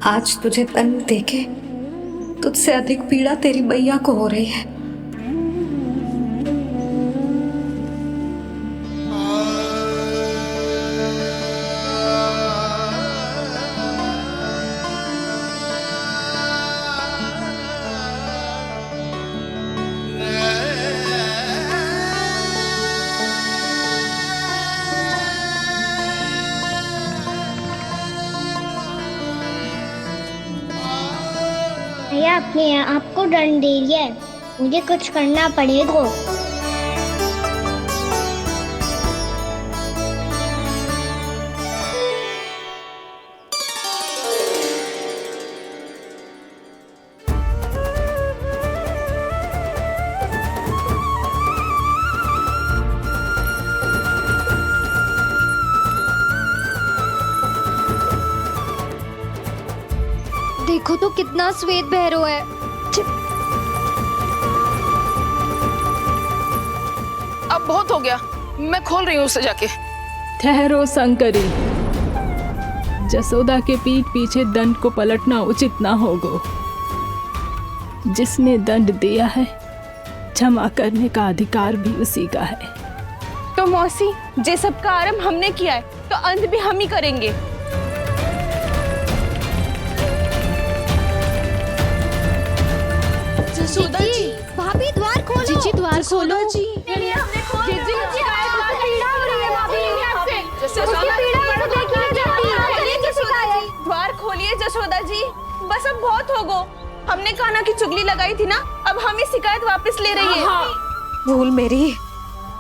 आज तुझे दंड देके तुझसे अधिक पीड़ा तेरी मैया को हो रही है। भैया अपने आपको दंड दे रही है, मुझे कुछ करना पड़ेगा। देखो तो कितना श्वेत भैरव है। अब बहुत हो गया, मैं खोल रही हूँ उसे जाके। ठहरो शंकरी, जसोदा के पीठ पीछे दंड को पलटना उचित ना होगा। जिसने दंड दिया है क्षमा करने का अधिकार भी उसी का है। तो मौसी, जे सब का आरंभ हमने किया है तो अंत भी हम ही करेंगे। जसोदा जी, भाभी द्वार खोलो। जीजी द्वार खोलो। जी, द्वार खोलिए जसोदा जी, बस अब बहुत हो गो। हमने कान्हा की चुगली लगाई थी ना, अब हम ही शिकायत वापस ले रही है। भूल मेरी,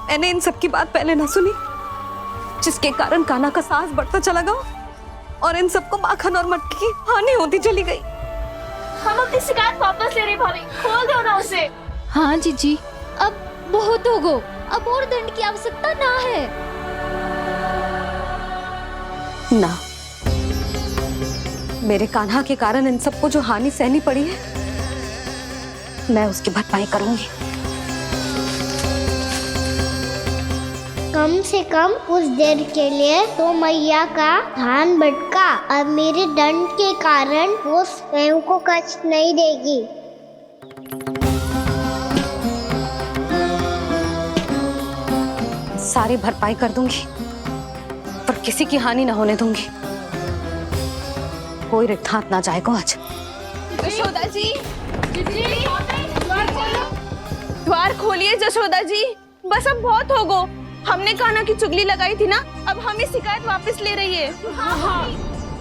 मैंने इन सब की बात पहले ना सुनी, जिसके कारण कान्हा का साहस बढ़ता चला गया और इन सबको माखन और मटकी की हानि होती चली गई। हम अपनी शिकायत वापस ले रहे भाभी, खोल दो ना उसे। हाँ जीजी, अब बहुत हो गो, अब और दंड की आवश्यकता ना है। ना, मेरे कान्हा के कारण इन सबको जो हानि सहनी पड़ी है, मैं उसकी भरपाई करूंगी। कम से कम उस देर के लिए तो मैया का ध्यान भटका, अब मेरे दंड के कारण वो स्वयं को कष्ट नहीं देगी। सारी भरपाई कर दूंगी, पर किसी की हानि ना होने दूंगी। कोई रिक्त हाथ ना जाएगा आज। जसोदा जी, द्वार खोलिए जसोदा जी, बस अब बहुत हो गो। हमने कान्हा की चुगली लगाई थी ना, अब हम ही शिकायत वापस ले रही है।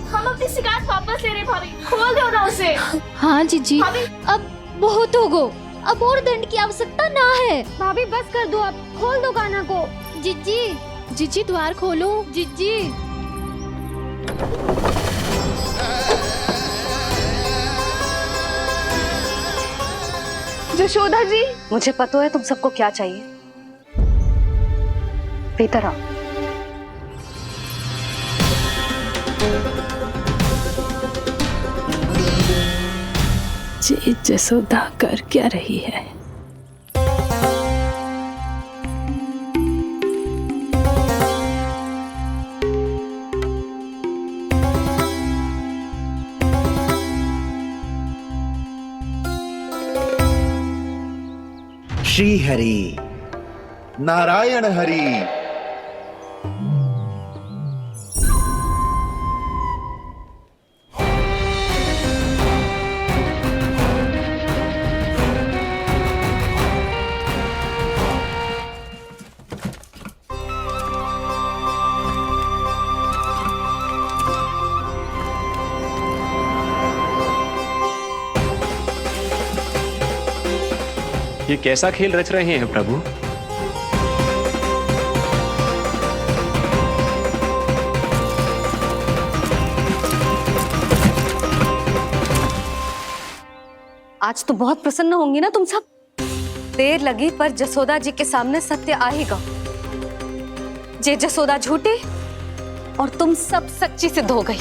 हम अपनी शिकायत वापस ले रहे भाभी, खोल दो ना उसे। हाँ जीजी, अब बहुत हो गो, अब और दंड की आवश्यकता ना है। भाभी बस कर दो, अब खोल दो कान्हा को। जीजी, जीजी द्वार खोलो। जीजी, जसोदा जी, मुझे पता है तुम सबको क्या चाहिए। भीतर आओ। जी जसोदा कर क्या रही है? श्री हरि नारायण हरि। ये कैसा खेल रच रहे हैं प्रभु? आज तो बहुत प्रसन्न होंगी ना तुम सब। देर लगी पर जसोदा जी के सामने सत्य आएगा। जे जसोदा झूठी और तुम सब सच्ची सिद्ध हो गई।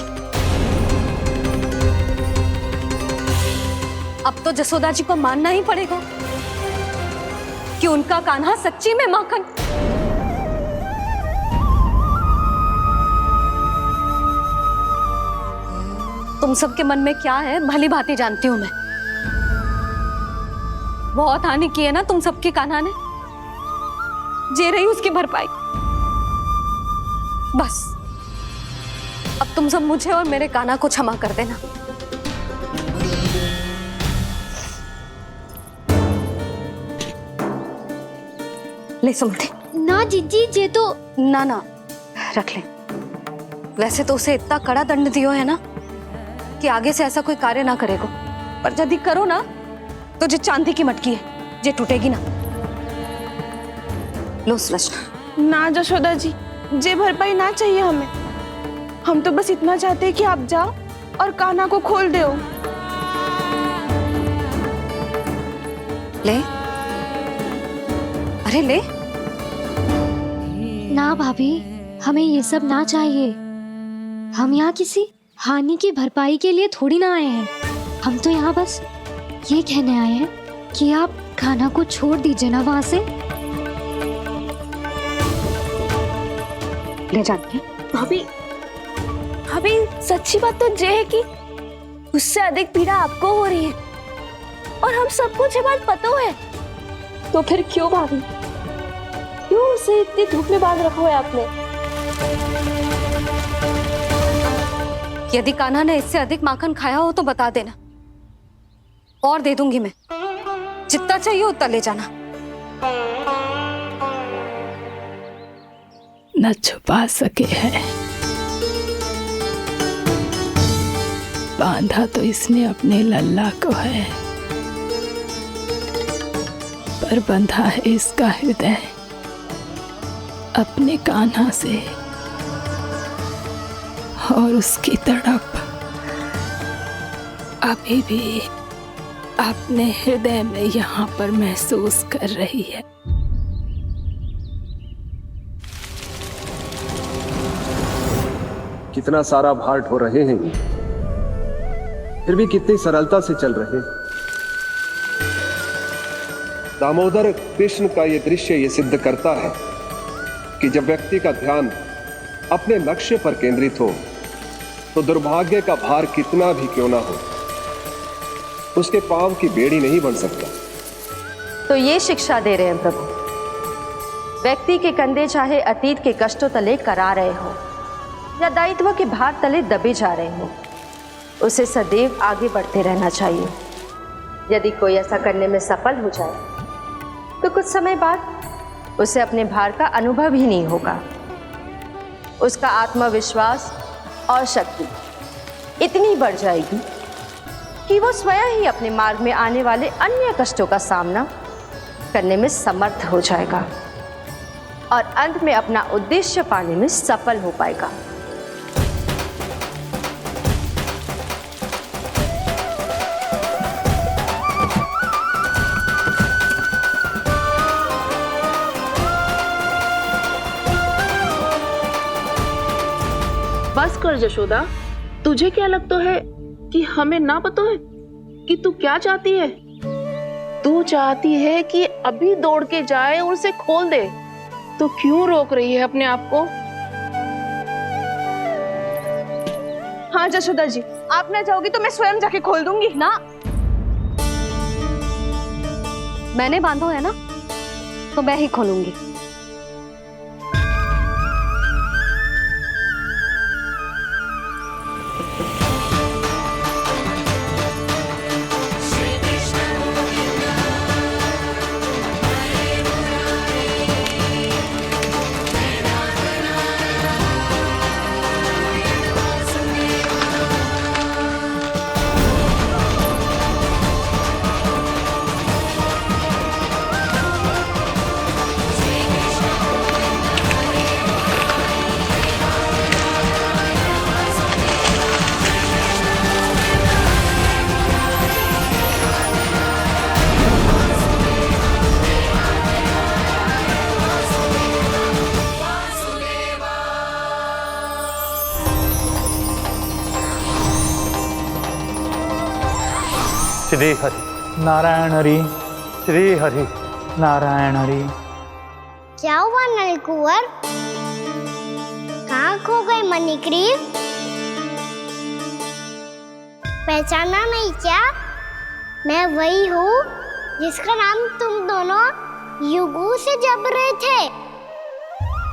अब तो जसोदा जी को मानना ही पड़ेगा कि उनका कान्हा सच्ची में माखन। तुम सबके मन में क्या है भली भांति जानती हूं मैं। बहुत हानि की है ना तुम सबकी कान्हा ने, जे रही उसकी भरपाई। बस अब तुम सब मुझे और मेरे कान्हा को क्षमा कर देना। ले सुमति। ना जीजी, जे तो ना ना रख ले। वैसे तो उसे इतना कड़ा दंड दियो है ना कि आगे से ऐसा कोई कार्य ना करेगो, पर यदि करो ना तो जो चांदी की मटकी है जे टूटेगी ना। लो सुलक्षणा। ना जशोदा जी, जे भरपाई ना चाहिए हमें। हम तो बस इतना चाहते हैं कि आप जाओ और कान्हा को खोल दो। ले, अरे ले। ना भाभी, हमें ये सब ना चाहिए। हम यहाँ किसी हानि की भरपाई के लिए थोड़ी ना आए हैं। हम तो यहाँ बस ये कहने आए हैं कि आप कान्हा को छोड़ दीजिए ना वहां से। ले जानिए। भाभी, भाभी सच्ची बात तो ये है कि उससे अधिक पीड़ा आपको हो रही है और हम सबको ये बात पता है। तो फिर क्यों भाभी, क्यों उसे इतनी धूप में बांध रखा है आपने? यदि कान्हा ने इससे अधिक माखन खाया हो तो बता देना, और दे दूंगी मैं। जितना चाहिए उतना ले जाना। न छुपा सके हैं, बांधा तो इसने अपने लल्ला को है, पर बंधा है इसका हृदय अपने कान्हा से। और उसकी तड़प अभी भी अपने हृदय में यहाँ पर महसूस कर रही है। कितना सारा भार ढो रहे हैं, फिर भी कितनी सरलता से चल रहे हैं। दामोदर कृष्ण का यह दृश्य ये सिद्ध करता है कि जब व्यक्ति का ध्यान अपने लक्ष्य पर केंद्रित हो तो दुर्भाग्य का भार कितना भी क्यों ना हो, उसके पांव की बेड़ी नहीं बन सकता। तो ये शिक्षा दे रहे हैं प्रभु, व्यक्ति के कंधे चाहे अतीत के कष्टों तले करा रहे हो या दायित्व के भार तले दबे जा रहे हो, उसे सदैव आगे बढ़ते रहना चाहिए। यदि कोई ऐसा करने में सफल हो जाए तो कुछ समय बाद उसे अपने भार का अनुभव ही नहीं होगा। उसका आत्मविश्वास और शक्ति इतनी बढ़ जाएगी कि वो स्वयं ही अपने मार्ग में आने वाले अन्य कष्टों का सामना करने में समर्थ हो जाएगा और अंत में अपना उद्देश्य पाने में सफल हो पाएगा। बस कर जशोदा, तुझे क्या लगता है कि हमें ना पता है कि तू क्या चाहती है? तू चाहती है कि अभी दौड़ के जाए और उसे खोल दे, तो क्यों रोक रही है अपने आप को? हाँ जशोदा जी, आप ना जाओगी तो मैं स्वयं जाके खोल दूंगी। ना, मैंने बांधो है ना, तो मैं ही खोलूंगी। श्री हरि नारायण हरि, श्री हरि नारायण हरि। क्या हुआ नलकुंवर? कहाँ खो गए मणिग्रीव? पहचाना नहीं क्या? मैं वही हूँ जिसका नाम तुम दोनों युगों से जप रहे थे।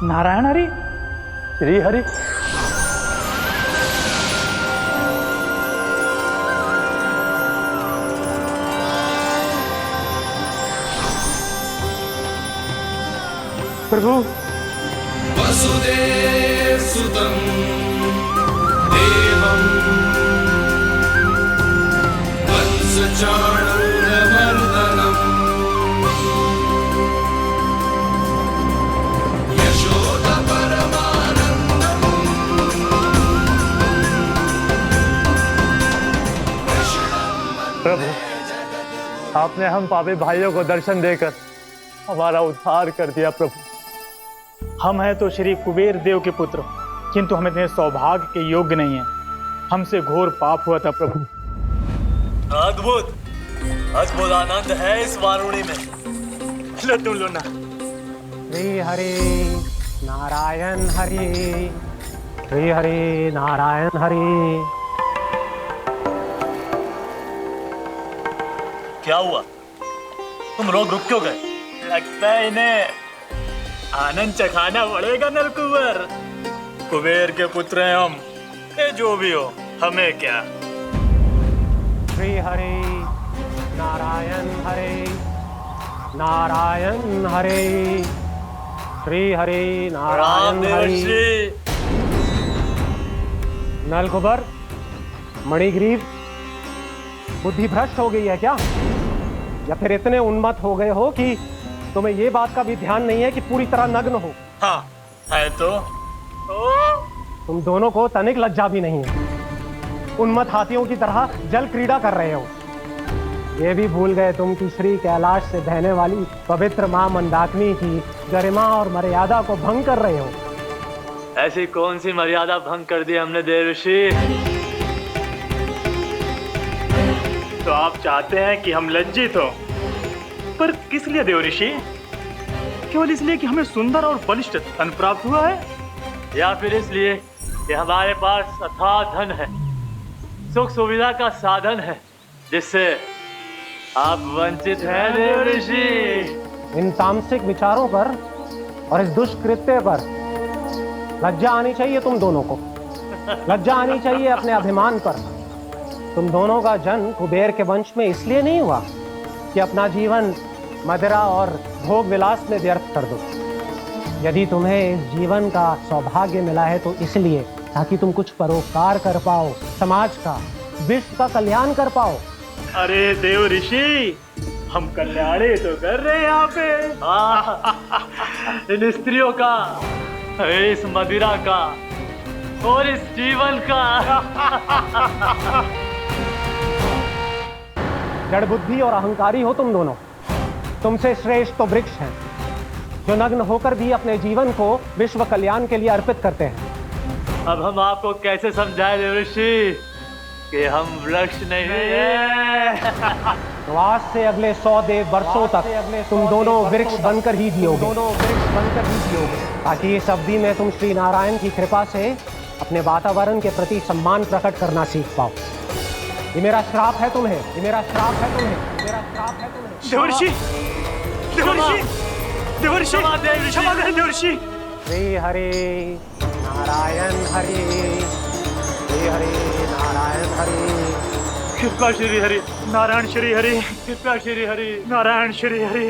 नारायण हरि, श्री हरि। प्रभु, वसुदेव सुतं देवं वत्सचाणूरमर्दनम् यशोदा परमानन्दम् प्रभु, आपने हम पापी भाइयों को दर्शन देकर हमारा उद्धार कर दिया। प्रभु, हम हैं तो श्री कुबेर देव के पुत्र, किंतु हम इतने सौभाग्य के योग्य नहीं हैं। हमसे घोर पाप हुआ था प्रभु। अद्भुत अद्भुत आनंद है इस वारुणी में। लो तुम लो ना। श्री हरि नारायण हरि, श्री हरि नारायण हरि। क्या हुआ? तुम लोग रुक क्यों गए? लगता है इन्हें आनंद चखाना पड़ेगा नलकुबर। कुबेर के पुत्र हैं हम, ये जो भी हो हमें क्या। श्री हरि नारायण हरि, नारायण हरि, श्री हरि नारायण हरि। नलकुबर, मणिग्रीव, बुद्धि भ्रष्ट हो गई है क्या? या फिर इतने उन्मत्त हो गए हो कि तुम्हें ये बात का भी ध्यान नहीं है कि पूरी तरह नग्न हो? हाँ है तो। तुम दोनों को तनिक लज्जा भी नहीं है। उन्मत्त हाथियों की तरह जल क्रीड़ा कर रहे हो। ये भी भूल गए तुम कि श्री कैलाश से बहने वाली पवित्र मां मंदाकिनी की गरिमा और मर्यादा को भंग कर रहे हो। ऐसी कौन सी मर्यादा भंग कर दी हमने देवर्षि? तो आप चाहते हैं कि हम लज्जित हो, पर किस लिए देवर्षि? केवल इसलिए कि हमें सुंदर और बलिष्ठ धन प्राप्त हुआ है, या फिर इसलिए कि हमारे पास अथाह धन है, सुख सुविधा का साधन है, जिससे आप वंचित हैं देवर्षि? इन तामसिक विचारों पर और इस दुष्कृत्य पर लज्जा आनी चाहिए तुम दोनों को। लज्जा आनी चाहिए अपने अभिमान पर। तुम दोनों का जन्म कुबेर के वंश में इसलिए नहीं हुआ कि अपना जीवन मदिरा और भोग विलास में व्यर्थ कर दो। यदि तुम्हें इस जीवन का सौभाग्य मिला है तो इसलिए ताकि तुम कुछ परोपकार कर पाओ, समाज का, विश्व का कल्याण कर पाओ। अरे देव ऋषि, हम कल्याणी तो कर रहे हैं यहाँ पे। इन स्त्रियों का, इस मदिरा का और इस जीवन का। जड़ बुद्धि और अहंकारी हो तुम दोनों। तुमसे श्रेष्ठ तो वृक्ष हैं, जो नग्न होकर भी अपने जीवन को विश्व कल्याण के लिए अर्पित करते हैं। अब हम आपको कैसे समझाएं देवर्षि कि हम वृक्ष नहीं हैं? तो आज से अगले 100 देव वर्षों तक तुम दोनों वृक्ष बनकर ही जियोगे, ताकि इस अवधि में तुम श्री नारायण की कृपा से अपने वातावरण के प्रति सम्मान प्रकट करना सीख पाओ। ये मेरा श्राप है तुम्हें, ये मेरा श्राप है तुम्हें, मेरा श्राप है तुम्हें। देवर्षि, देवर्षि, देवर्षि, क्षमा करें देवर्षि। श्री हरि नारायण हरि, श्री हरि नारायण हरि। कृपा श्री हरि नारायण श्री हरि, कृपा श्री हरि नारायण श्री हरि।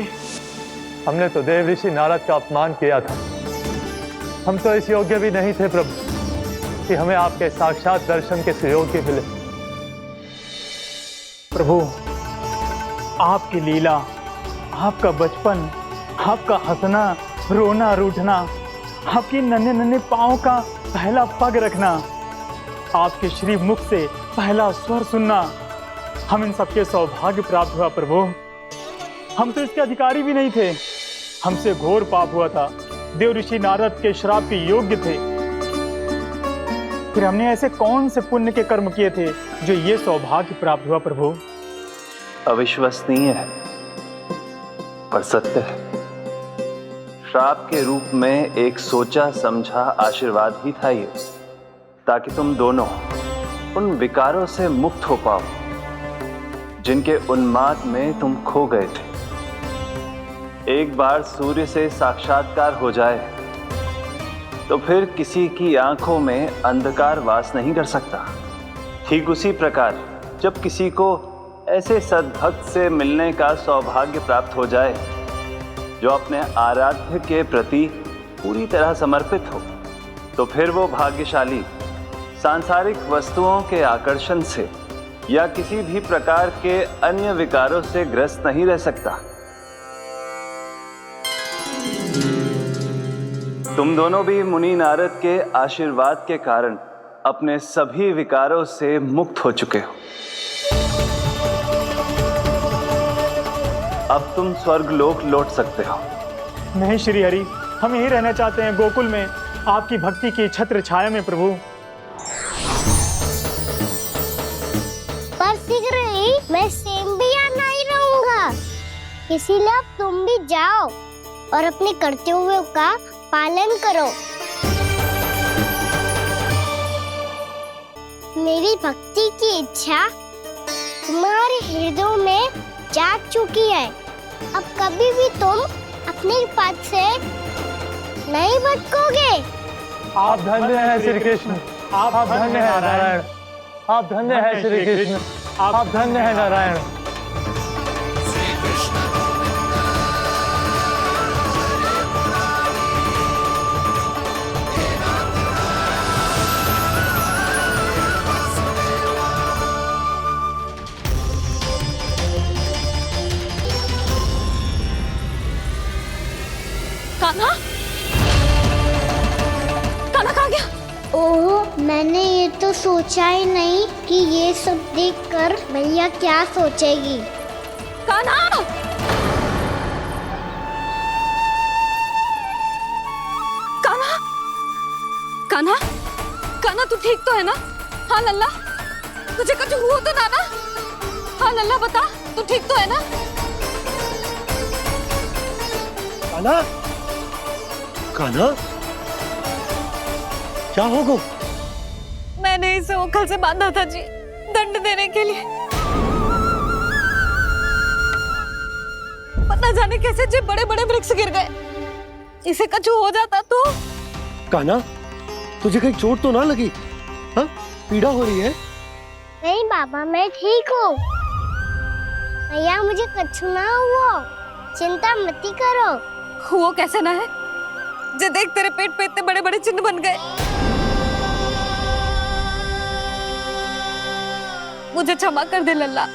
हमने तो देव ऋषि नारद का अपमान किया था। हम तो इस योग्य भी नहीं थे प्रभु कि हमें आपके साक्षात दर्शन के सुयोग्य मिले। प्रभु, आपकी लीला, आपका बचपन, आपका हंसना, रोना, रूठना, आपकी नन्हे नन्हे पाँव का पहला पग रखना, आपके श्री मुख से पहला स्वर सुनना, हम इन सबके सौभाग्य प्राप्त हुआ प्रभु। हम तो इसके अधिकारी भी नहीं थे। हमसे घोर पाप हुआ था, देव ऋषि नारद के श्राप के योग्य थे। फिर हमने ऐसे कौन से पुण्य के कर्म किए थे जो ये सौभाग्य प्राप्त हुआ प्रभु? अविश्वसनीय है पर सत्य है। श्राप के रूप में एक सोचा समझा आशीर्वाद ही था ये, ताकि तुम दोनों उन विकारों से मुक्त हो पाओ जिनके उन्माद में तुम खो गए थे। एक बार सूर्य से साक्षात्कार हो जाए तो फिर किसी की आंखों में अंधकार वास नहीं कर सकता। ठीक उसी प्रकार जब किसी को ऐसे सद्भक्त से मिलने का सौभाग्य प्राप्त हो जाए जो अपने आराध्य के प्रति पूरी तरह समर्पित हो, तो फिर वो भाग्यशाली सांसारिक वस्तुओं के आकर्षण से या किसी भी प्रकार के अन्य विकारों से ग्रस्त नहीं रह सकता। तुम दोनों भी मुनि नारद के आशीर्वाद के कारण अपने सभी विकारों से मुक्त हो चुके हो। अब तुम स्वर्गलोक लौट सकते हो। नहीं श्री हरि, हम यहीं रहना चाहते हैं, गोकुल में, आपकी भक्ति की छत्र छाया में प्रभु। पर शीघ्र ही मैं सेम्बिया नहीं रहूंगा, इसीलिए अब तुम भी जाओ और अपने कर्तव्यों का पालन करो। मेरी भक्ति की इच्छा तुम्हारे हृदय में जाग चुकी है। अब कभी भी तुम अपने पद से नहीं भटकोगे। आप धन्य हैं श्री कृष्ण, आप धन्य हैं नारायण, आप धन्य हैं श्री कृष्ण, आप धन्य हैं नारायण। कान्हा, कान्हा कहाँ गया? ओह, मैंने ये तो सोचा ही नहीं कि ये सब देखकर भैया क्या सोचेगी। कान्हा! कान्हा! कान्हा! कान्हा तू ठीक तो है ना? हाँ लल्ला, तुझे कुछ हुआ तो ना? हाँ लल्ला बता, तू ठीक तो है ना? कान्हा, कान्हा, क्या होगा? मैंने इसे ओखल से बांधा था जी, दंड देने के लिए। पता जाने कैसे जी बड़े बड़े वृक्ष गिर गए। इसे कुछ हो जाता तो? कान्हा, तुझे कहीं चोट तो ना लगी? हाँ, पीड़ा हो रही है? नहीं बाबा, मैं ठीक हूँ। भैया मुझे कुछ ना हुआ, चिंता मत करो। वो कैसे ना है? जे देख तेरे पेट पे इतने बड़े बड़े चिन्ह बन गए। मुझे क्षमा कर दे लल्ला,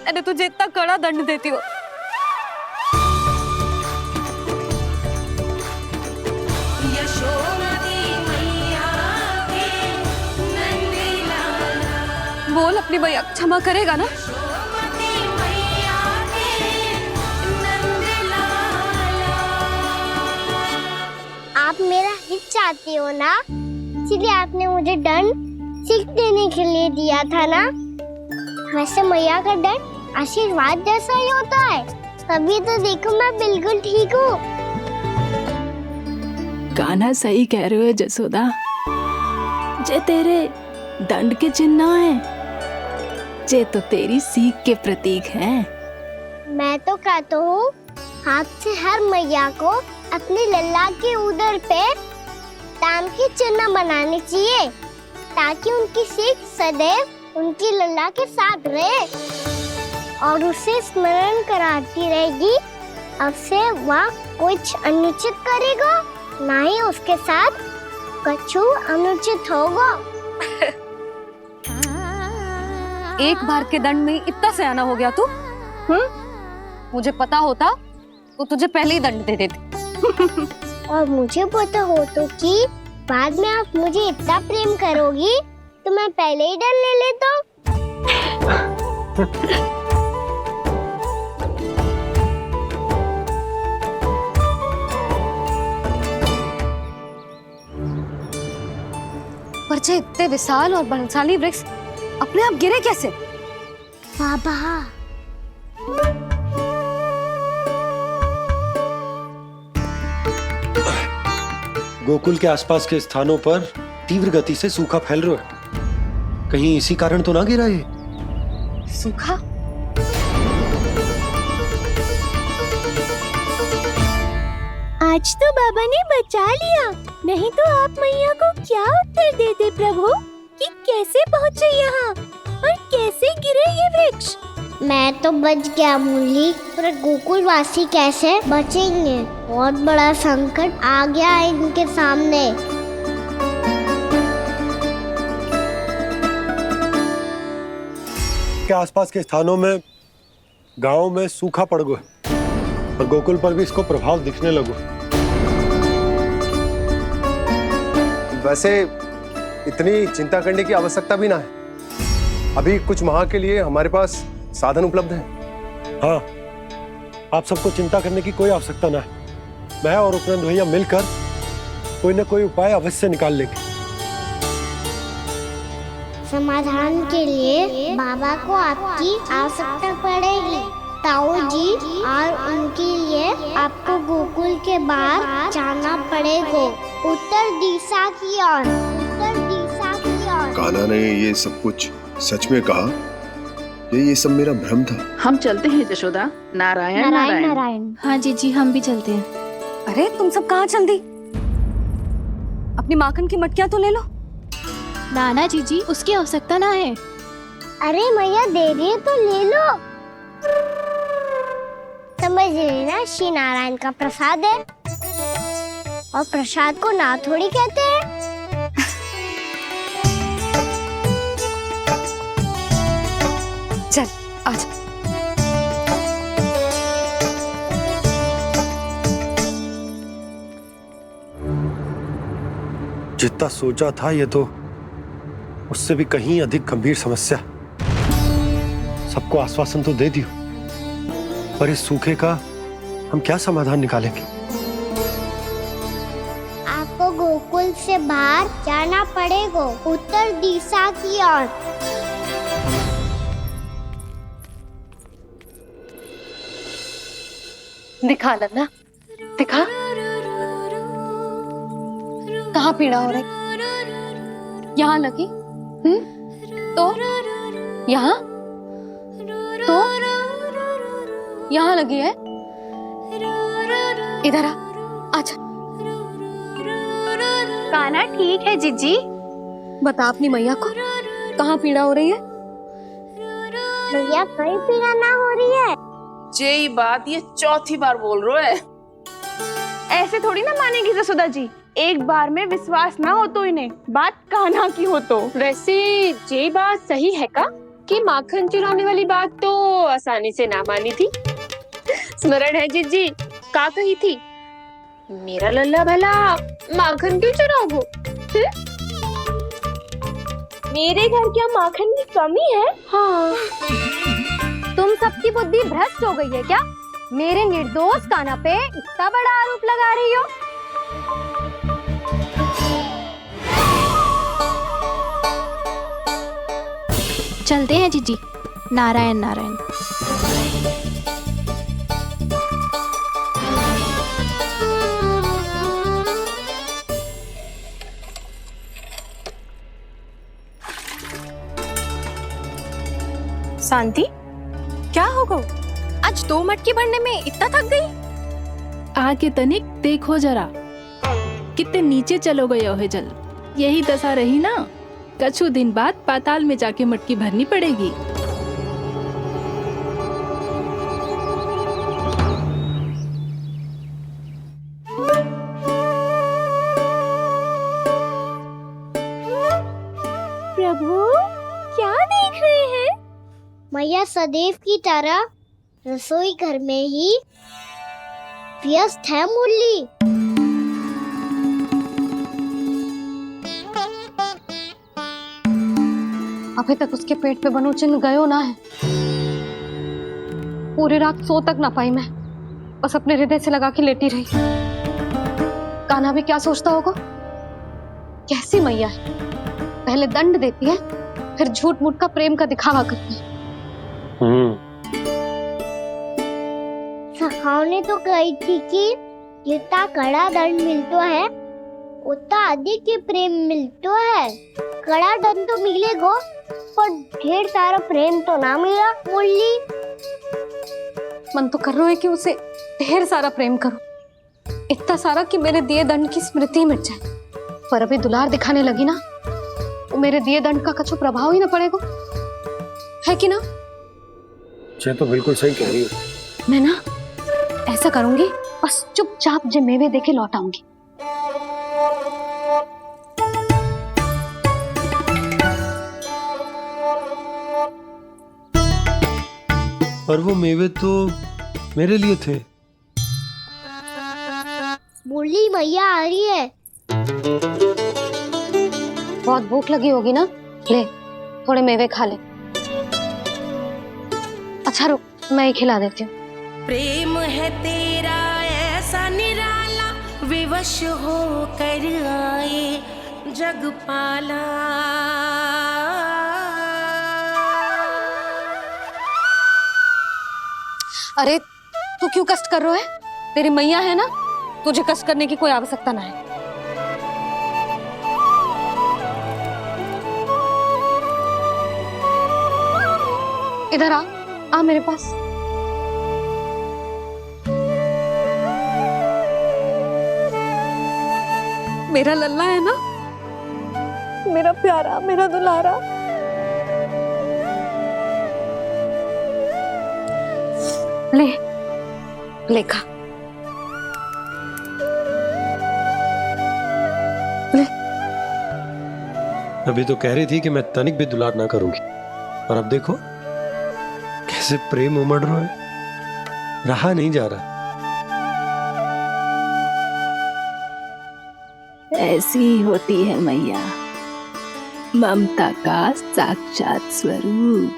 मैंने तुझे इतना कड़ा दंड देती हो। बोल अपनी भैया क्षमा करेगा ना? आप मेरा हित चाहते हो ना, इसलिए आपने मुझे दंड सीख देने के लिए दिया था ना। वैसे मैया का दंड आशीर्वाद जैसा ही होता है, तभी तो देखो मैं बिल्कुल ठीक हूँ। कान्हा सही कह रहे हो जसोदा, जे तेरे दंड के चिन्ह ना है, जे तो तेरी सीख के प्रतीक हैं। मैं तो कहता हूँ हाथ से हर मैया को अपनी लल्ला के उदर पे ताम के चिन्ह बनाने चाहिए, ताकि उनकी सीख सदैव उनकी लल्ला के साथ रहे और उसे स्मरण कराती रहेगी। अब से वह कुछ अनुचित करेगा, ना ही उसके साथ कछु अनुचित होगा। एक बार के दंड में इतना सयाना हो गया तू? मुझे पता होता तो तुझे पहले ही दंड दे देती। और मुझे पता हो तो कि बाद में आप मुझे इतना प्रेम करोगी तो मैं पहले ही दंड ले लेता। पर जे इतने विशाल और बलशाली वृक्ष अपने आप गिरे कैसे? बाबा, गोकुल के आसपास के स्थानों पर तीव्र गति से सूखा फैल रहा है। कहीं इसी कारण तो ना गिरा ये? सूखा? आज तो बाबा ने बचा लिया, नहीं तो आप मैया को क्या उत्तर देते प्रभु कि कैसे पहुँचे यहाँ और कैसे गिरे ये वृक्ष? मैं तो बच गया मुरली, पर गोकुलवासी कैसे बचेंगे? बहुत बड़ा संकट आ गया है इनके सामने। के आसपास के स्थानों में, गांवों में सूखा पड़ गया और गोकुल पर भी इसको प्रभाव दिखने लगो। वैसे इतनी चिंता करने की आवश्यकता भी ना है। अभी कुछ माह के लिए हमारे पास साधन उपलब्ध है। हाँ, आप सबको चिंता करने की कोई आवश्यकता ना है। मैं और उपनंद भैया मिलकर कोई ना कोई उपाय अवश्य निकाल लेंगे। समाधान के लिए बाबा को आपकी आवश्यकता पड़ेगी। ताऊ जी और उनके लिए आपको गोकुल के बाहर जाना पड़ेगा, उत्तर दिशा की ओर, उत्तर दिशा की ओर। कान्हा ने ये सब कुछ सच में कहा? ये सब मेरा भ्रम था? हम चलते हैं जशोदा। नारायण नारायण नारायण। हाँ जी, हम भी चलते हैं। अरे तुम सब कहाँ चल दी? अपनी माखन की मटकियाँ तो ले लो। नाना जी, उसकी आवश्यकता ना है। अरे मैया दे रही है तो ले लो। समझ लेना, श्री नारायण का प्रसाद है और प्रसाद को ना थोड़ी कहते हैं। चल आजा। जितना सोचा था ये तो उससे भी कहीं अधिक गंभीर समस्या। सबको आश्वासन तो दे दियो, पर इस सूखे का हम क्या समाधान निकालेंगे? आपको गोकुल से बाहर जाना पड़ेगा, उत्तर दिशा की ओर। दिखा लन्ना, दिखा। कहाँ पीड़ा हो रही? यहाँ लगी? तो यहाँ? तो यहाँ लगी है? इधर आ, आजा। कान्हा ठीक है जीजी। बता अपनी मैया को कहाँ पीड़ा हो रही है? मैया कहीं पीड़ा ना हो रही है। ये बात ये चौथी बार बोल रहे है। ऐसे थोड़ी ना मानेगी जसोदा जी। एक बार में विश्वास ना हो तो इन्हें, बात कान्हा की हो तो। वैसे ये बात सही है का कि माखन चुराने वाली बात तो आसानी से ना मानी थी। स्मरण है जीजी, का कही थी? मेरा लल्ला भला माखन क्यों चुराओगे? मेरे घर क्या माखन की कमी है? हाँ। तुम सबकी बुद्धि भ्रष्ट हो गई है क्या? मेरे निर्दोष कान्हा पे इतना बड़ा आरोप लगा रही हो? चलते हैं जीजी। नारायण नारायण। शांति, क्या हो गो? आज 2 मटकी भरने में इतना थक गई? आके तनिक देखो जरा, कितने नीचे चलो गए हो जल। यही दशा रही ना, कछु दिन बाद पाताल में जाके मटकी भरनी पड़ेगी। प्रभु क्या देख रहे हैं? मैया सदैव की तरह रसोई घर में ही व्यस्त है मुरली। अभी तक उसके पेट पे बनो चिन्ह गयो ना है। पूरी रात सो तक ना पाई मैं, बस अपने हृदय से लगा के लेटी रही। कान्हा भी क्या सोचता होगा? कैसी मैया है, पहले दंड देती है, फिर झूठ मूठ का प्रेम का दिखावा करती है। सखाओ ने तो कही थी कि जितना कड़ा दंड मिलता है उतना अधिक के प्रेम मिलतो है। कड़ा दन तो मिलेगो पर ढेर सारा प्रेम तो ना मिला। मुरली मन तो कर रहा है कि उसे ढेर सारा प्रेम करूं, इतना सारा कि मेरे दिए दंड की स्मृति मिट जाए। पर अभी दुलार दिखाने लगी ना तो मेरे दिए दंड का कछु प्रभाव ही ना पड़ेगा, है कि ना? ये तो बिल्कुल सही कह रही हो। मैं ना ऐसा करूंगी, बस चुपचाप जे मेवे देके लौट आऊंगी। पर वो मेवे तो मेरे लिए थे। मुरली मैया आ रही है। बहुत भूख लगी होगी ना, ले थोड़े मेवे खा ले। अच्छा रुक, मैं ही खिला देती हूँ। प्रेम है तेरा ऐसा निराला, विवश हो कर आए जग पाला। अरे तू क्यों कष्ट कर रहा है? तेरी मैया है ना, तुझे कष्ट करने की कोई आवश्यकता ना है। इधर आ मेरे पास। मेरा लल्ला है ना, मेरा प्यारा, मेरा दुलारा। ले खा। ले। अभी तो कह रही थी कि मैं तनिक भी दुलार ना करूंगी, और अब देखो कैसे प्रेम उमड़ रहा है, रहा नहीं जा रहा। ऐसी ही होती है मैया, ममता का साक्षात स्वरूप।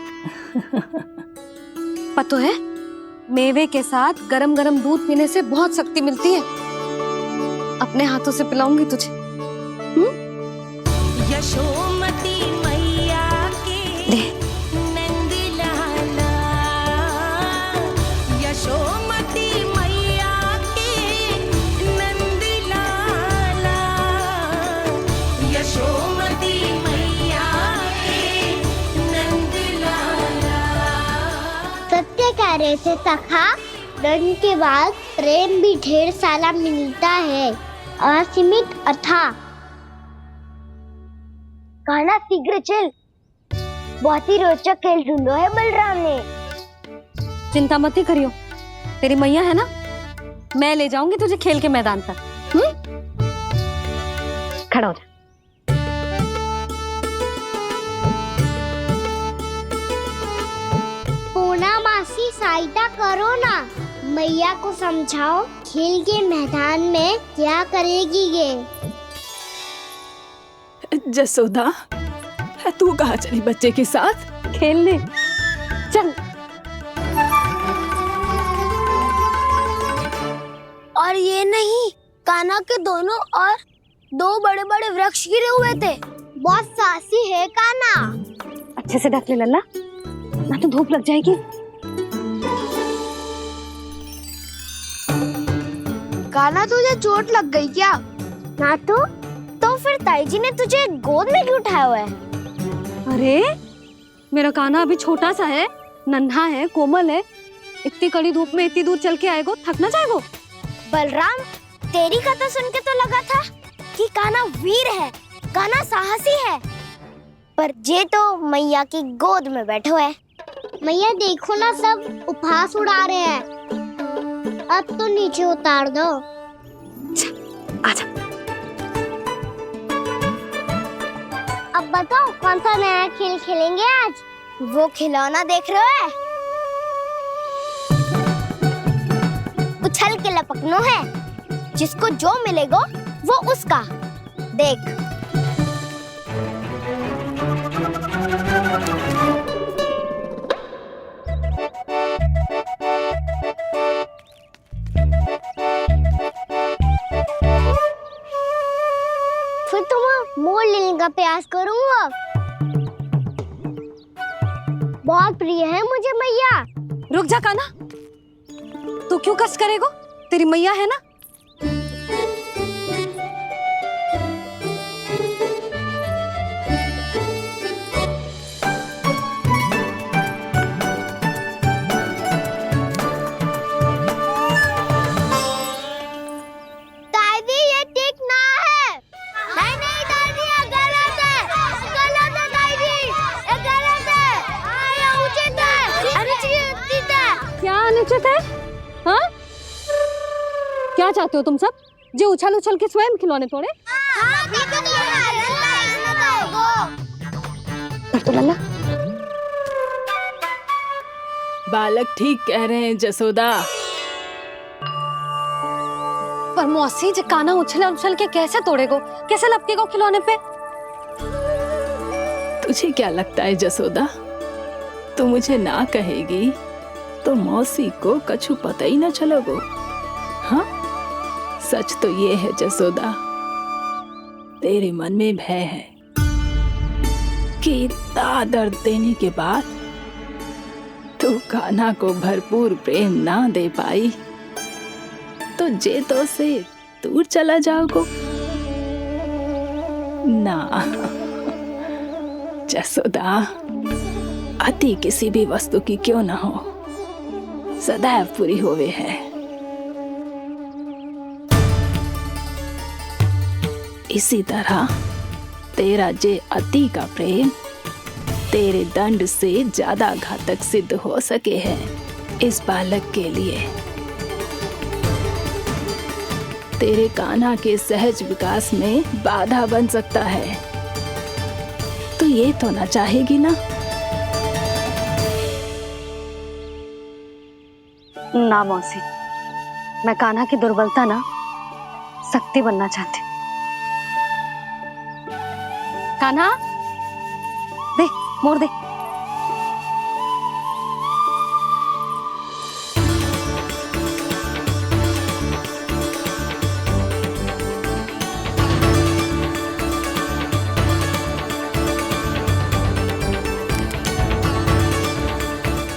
पता है, मेवे के साथ गरम गरम दूध पीने से बहुत शक्ति मिलती है। अपने हाथों से पिलाऊंगी तुझे। यशोमती मैया के नंद लाला, यशोमती मैया के नंद लाला, यशोमती मैया के नंद लाला। सत्य कह रहे थे सखा, दंड के बाद प्रेम भी ढेर सारा मिलता है, असीमित अथाह। गाना शीघ्र चल, बहुत ही रोचक खेल ढूंढो है बलराम ने। चिंता मत ही करियो, तेरी मैया है ना, मैं ले जाऊंगी तुझे खेल के मैदान तक। खड़ा हो जा। पूना मासी सहायता करो ना, मैया को समझाओ खेल के मैदान में क्या करेगी ये। जसोदा, तू कहाँ चली बच्चे के साथ? खेलने चल। और ये नहीं, कान्हा के दोनों और दो बड़े बड़े वृक्ष गिरे हुए थे। बहुत साहसी है कान्हा। अच्छे से ढक ले लल्ला, ना तो धूप लग जाएगी। कान्हा, तुझे चोट लग गई क्या? ना तो फिर ताई जी ने तुझे गोद में क्यों उठाया हुआ है? अरे मेरा कान्हा अभी छोटा सा है, नन्हा है, कोमल है। इतनी कड़ी धूप में इतनी दूर चल के आएगो, थक ना जाएगो? बलराम, तेरी कथा सुन के तो लगा था कि कान्हा वीर है, कान्हा साहसी है, पर जे तो मैया की गोद में बैठो है। मैया देखो ना, सब उपहास उड़ा रहे हैं। अब तो नीचे उतार दो। आजा। अब बताओ कौन सा नया खेल खेलेंगे आज? वो खिलौना देख रहे हो? उछल के लपकनो है, जिसको जो मिलेगा वो उसका। देख। फिर तुम मोड़ लेने का प्रयास करूंगा। बहुत प्रिय है मुझे मैया। रुक जा कान्हा, तू क्यों कष्ट करेगो? तेरी मैया है ना। क्या चाहते हो तुम सब? जो उछल उछल के स्वयं खिलौने तोड़े? तो लल्ला बालक ठीक कह रहे हैं जसोदा। पर मौसी जे काना उछल उछल के कैसे तोड़ेगो, कैसे लपकेगो खिलौने पे? तुझे क्या लगता है जसोदा, तू मुझे ना कहेगी तो मौसी को कछु पता ही न चलोगो? हाँ, सच तो ये है जसोदा, तेरे मन में भय है कि इतना दर्द देने के बाद तू कान्हा को भरपूर प्रेम ना दे पाई तो जे तो से दूर चला जाओगो ना। जसोदा, अति किसी भी वस्तु की क्यों ना हो, सदैव पूरी होवे है। इसी तरह तेरा जे अति का प्रेम तेरे दंड से ज्यादा घातक सिद्ध हो सके है इस बालक के लिए। तेरे कान्हा के सहज विकास में बाधा बन सकता है, तो ये तो ना चाहेगी ना? ना मौसी, मैं कान्हा की दुर्बलता ना शक्ति बनना चाहती। कान्हा दे, मोड़ दे।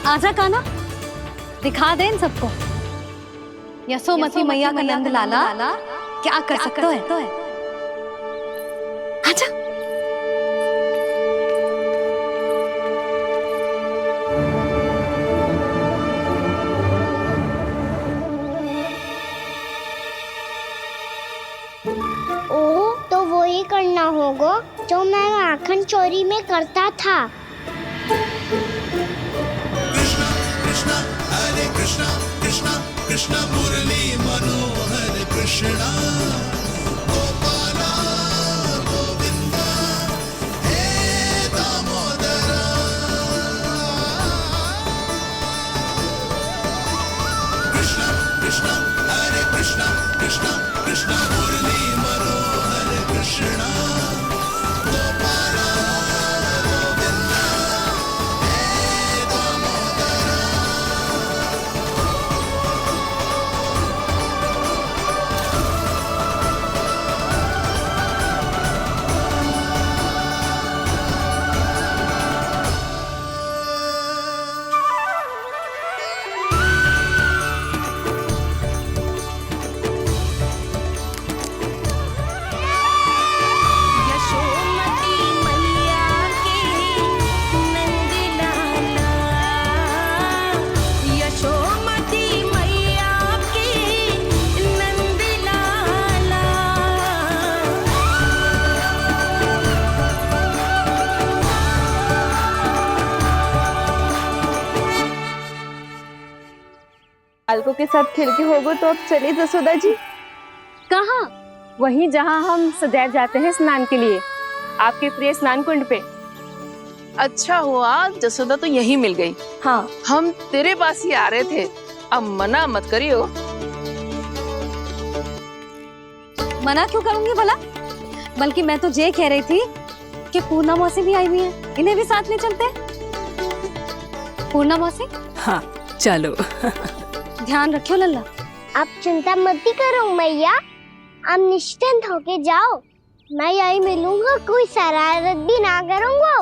आजा कान्हा, दिखा दे इन सबको यशोमती मैया का नंद लाला क्या कर सकता है। आजा। ओ, तो वही करना होगा जो मैं माखन चोरी में करता था। कृष्णा हरे कृष्णा कृष्णा कृष्णा मुरली मनोहर कृष्णा गोपाला गोविंदा हे दामोदरा। कृष्णा कृष्णा हरे कृष्णा कृष्णा कृष्णा मुरली मनोहर कृष्णा गोपाला गोविंदा हे दामोदरा। यशोमती मैया के नंद लाला, यशोमती मैया के नंद लाला। बालकों के साथ खेल के होगो तो अब चले जसोदा जी। कहाँ? वहीं जहाँ हम सदैव जाते हैं स्नान के लिए, आपके प्रिय स्नान कुंड पे। अच्छा हुआ जसोदा तो यहीं मिल गई। हाँ, हम तेरे पास ही आ रहे थे, अब मना मत करियो। मना क्यों करूंगी भला? बल्कि मैं तो ये कह रही थी कि पूर्णा मौसी भी आई हुई है, इन्हें भी साथ ले चलते। पूर्णा मौसी, हाँ चलो। ध्यान रखियो लल्ला। आप चिंता मत करो मैया, आप निश्चिंत होके जाओ, मैं यही मिलूंगा, कोई शरारत भी ना करूंगा।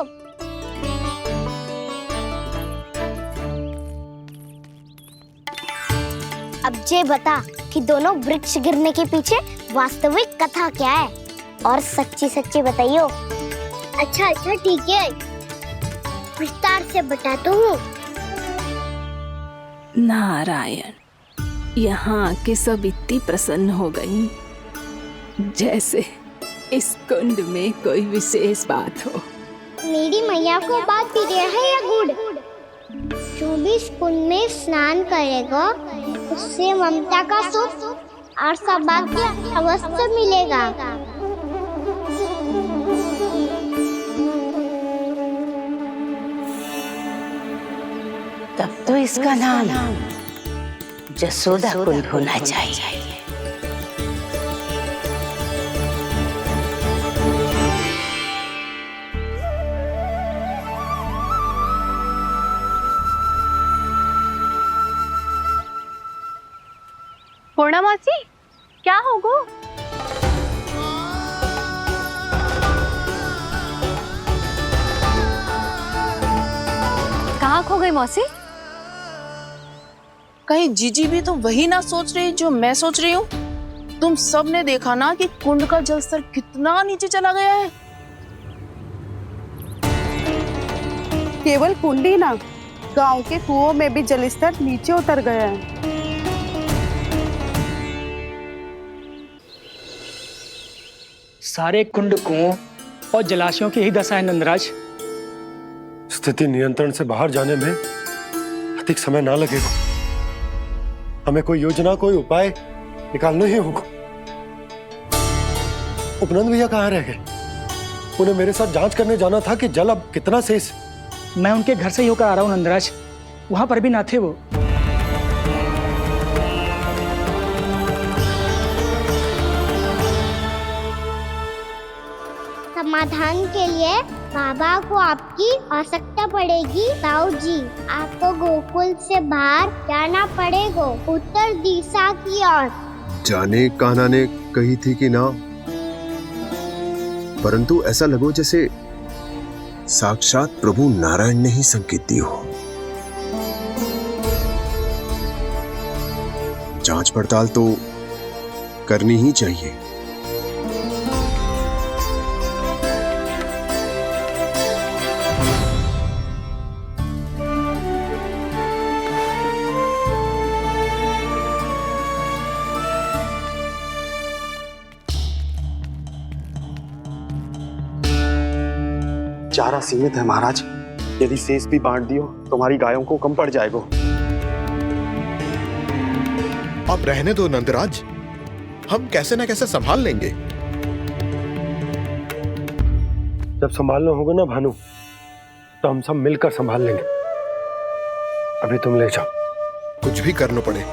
अब ये बता कि दोनों वृक्ष गिरने के पीछे वास्तविक कथा क्या है, और सच्ची सच्ची बताइयो। अच्छा अच्छा ठीक है, विस्तार से बताता हूँ। नारायण, यहाँ के सब इतनी प्रसन्न हो गई जैसे इस कुंड में कोई विशेष बात हो। मेरी मैया को बात प्रिय है या गुड़? जो भी इस कुंड में स्नान करेगा उससे ममता का सुख और सौभाग्य अवश्य मिलेगा। तब तो इसका नाम जसोदा कुंड होना चाहिए। पूर्णा मासी, क्या होगो? कहाँ खो गई मौसी? कहीं जीजी भी तो वही ना सोच रही जो मैं सोच रही हूँ? तुम सब ने देखा ना कि कुंड का जलस्तर कितना नीचे चला गया है। केवल कुंड ही ना, गांव के कुओं में भी जलस्तर नीचे उतर गया है। सारे कुंड, कुओं और जलाशयों की ही दशा है नंदराज। स्थिति नियंत्रण से बाहर जाने में अधिक समय ना लगेगा। हमें कोई योजना, कोई उपाय निकालना ही होगा। उपनंद भैया कहाँ रह गए? उन्हें मेरे साथ जांच करने जाना था कि जल अब कितना शेष। मैं उनके घर से ही होकर आ रहा हूँ नंदराज, वहां पर भी ना थे वो। समाधान के लिए बाबा को आपकी आवश्यकता पड़ेगी। ताऊ जी, आपको गोकुल से बाहर जाना पड़ेगा, उत्तर दिशा की ओर। जाने कान्हा ने कही थी कि ना, परंतु ऐसा लगो जैसे साक्षात प्रभु नारायण ने ही संकेत दी हो। जांच पड़ताल तो करनी ही चाहिए। चारा सीमित है महाराज, यदि शेष भी बांट दियो तो हमारी गायों को कम पड़ जाएगा। अब रहने दो नंदराज, हम कैसे ना कैसे संभाल लेंगे। जब संभालना होगा ना भानु, तो हम सब मिलकर संभाल लेंगे। अभी तुम ले जाओ। कुछ भी करना पड़े,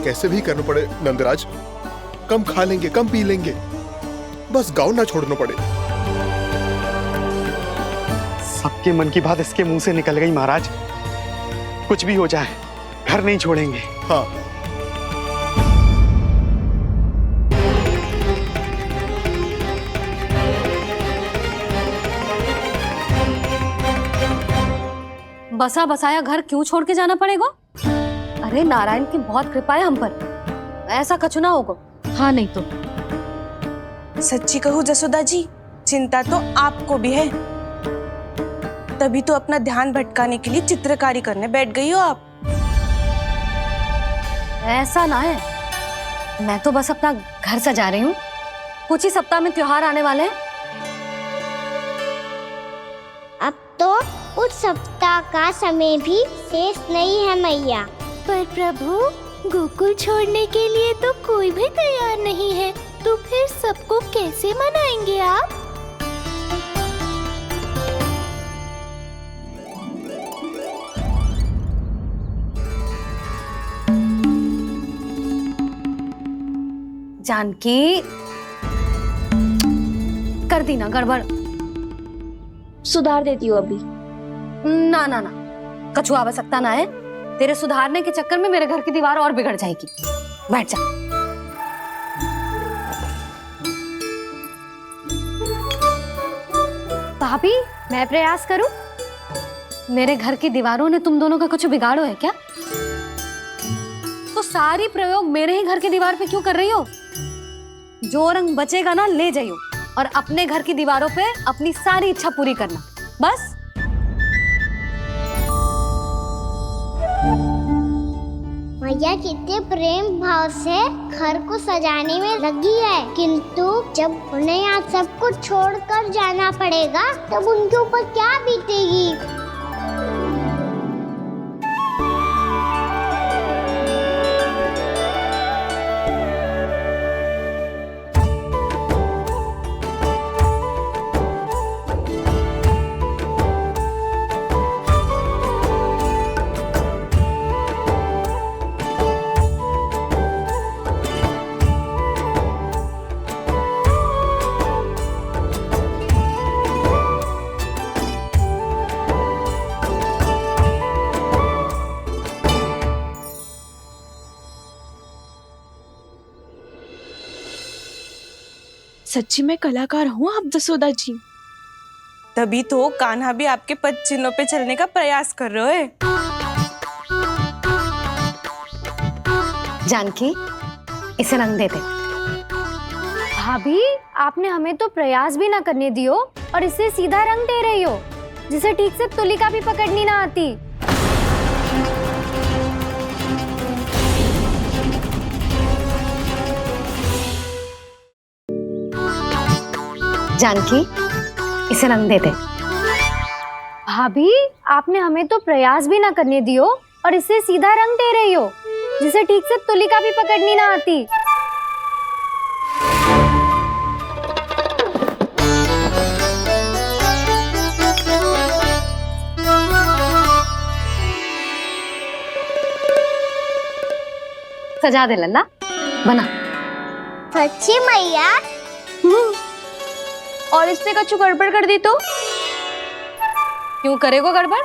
कैसे भी करना पड़े नंदराज, कम खा लेंगे, कम पी लेंगे, बस गाँव ना छोड़ना पड़े। सबके मन की बात इसके मुंह से निकल गई महाराज। कुछ भी हो जाए, घर नहीं छोड़ेंगे। हाँ, बसा बसाया घर क्यों छोड़ के जाना पड़ेगा? अरे नारायण की बहुत कृपा है हम पर, ऐसा कछु ना होगा। हाँ नहीं तो। सच्ची कहूँ जसोदा जी, चिंता तो आपको भी है, तभी तो अपना ध्यान भटकाने के लिए चित्रकारी करने बैठ गई हो आप। ऐसा ना है, मैं तो बस अपना घर सजा रही हूँ। कुछ ही सप्ताह में त्योहार आने वाले हैं। अब तो कुछ सप्ताह का समय भी शेष नहीं है मैया। पर प्रभु, गोकुल छोड़ने के लिए तो कोई भी तैयार नहीं है, तो फिर सबको कैसे मनाएंगे आप? जानकी, कर दी ना गड़बड़। सुधार देती हूँ अभी। ना ना ना, कछु आवश्यकता ना है। तेरे सुधारने के चक्कर में मेरे घर की दीवार और बिगड़ जाएगी। बैठ जा। भाभी, मैं प्रयास करूं? मेरे घर की दीवारों ने तुम दोनों का कुछ बिगाड़ो है क्या? तो सारी प्रयोग मेरे ही घर की दीवार पे क्यों कर रही हो? जो रंग बचेगा ना ले जाइयो, और अपने घर की दीवारों पे अपनी सारी इच्छा पूरी करना, बस। मैया कितने प्रेम भाव से घर को सजाने में लगी है, किंतु जब उन्हें यहाँ सब कुछ छोड़कर जाना पड़ेगा तब उनके ऊपर क्या बीतेगी? सच्ची में कलाकार हूँ आप जसोदा जी। तभी तो कान्हा भी आपके पद चिन्हों पे चलने का प्रयास कर रहे हैं। जानकी, इसे रंग दे दे। भाभी, आपने हमें तो प्रयास भी ना करने दियो और इसे सीधा रंग दे रही हो, जिसे ठीक से तुलिका भी पकड़नी ना आती। जानकी, इसे रंग दे दे। भाभी, आपने हमें तो प्रयास भी ना करने दियो और इसे सीधा रंग दे रही हो, जिसे ठीक से तुलिका भी पकड़नी ना आती। सजा दे लल्ला, बना। सच्ची मैया? और इसने कछु गड़बड़ कर दी तो? क्यों करेगो गड़बड़?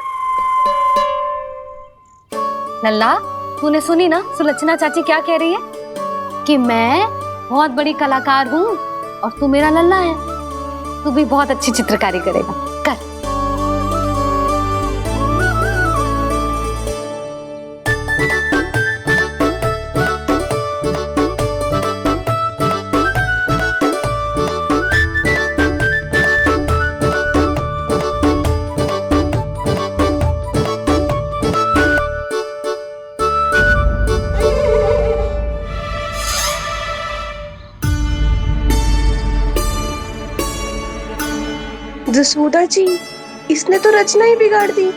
लल्ला, तूने सुनी ना सुलक्षणा चाची क्या कह रही है? कि मैं बहुत बड़ी कलाकार हूँ और तू मेरा लल्ला है। तू भी बहुत अच्छी चित्रकारी करेगा, कर। जसोदा जी, इसने तो रचना ही बिगाड़ दी।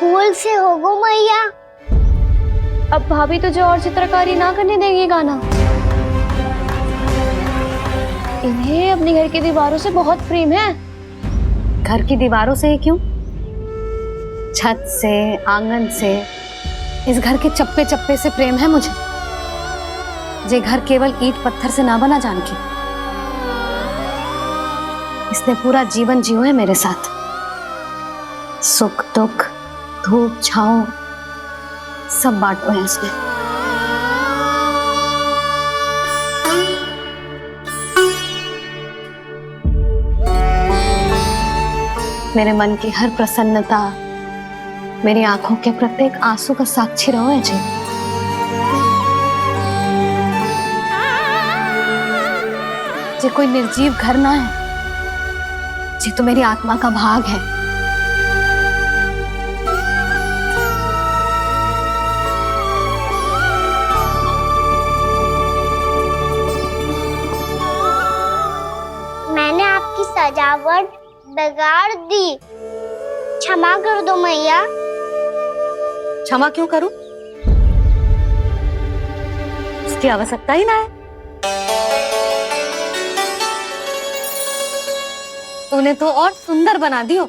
फूल से होगो मैया। अब भाभी तुझे और चित्रकारी ना करने देंगी गाना। इन्हें अपने घर की दीवारों से बहुत प्रेम है। घर की दीवारों से ही क्यों? छत से, आंगन से, इस घर के चप्पे चप्पे से प्रेम है मुझे। ये घर केवल ईंट पत्थर से ना बना जानकी। इसने पूरा जीवन जियो है मेरे साथ। सुख दुख, धूप छांव सब बांटो है इसने। मेरे मन की हर प्रसन्नता, मेरी आंखों के प्रत्येक आंसू का साक्षी रहो है जी। ये कोई निर्जीव घर ना है, ये तो मेरी आत्मा का भाग है। मैंने आपकी सजावट बिगाड़ दी, क्षमा कर दो मैया। क्षमा क्यों करूं? इसकी आवश्यकता ही ना है। तूने तो और सुंदर बना दियो।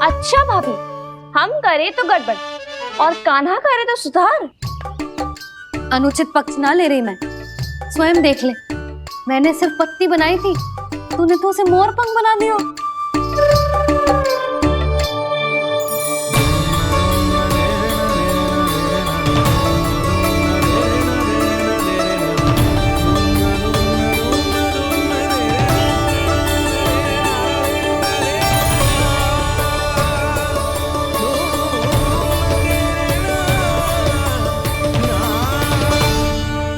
अच्छा भाभी, हम करे तो गड़बड़ और कान्हा करे तो सुधार। अनुचित पक्ष ना ले रही मैं, स्वयं देख ले। मैंने सिर्फ पत्ती बनाई थी, तूने तो उसे मोर पंख बना दियो।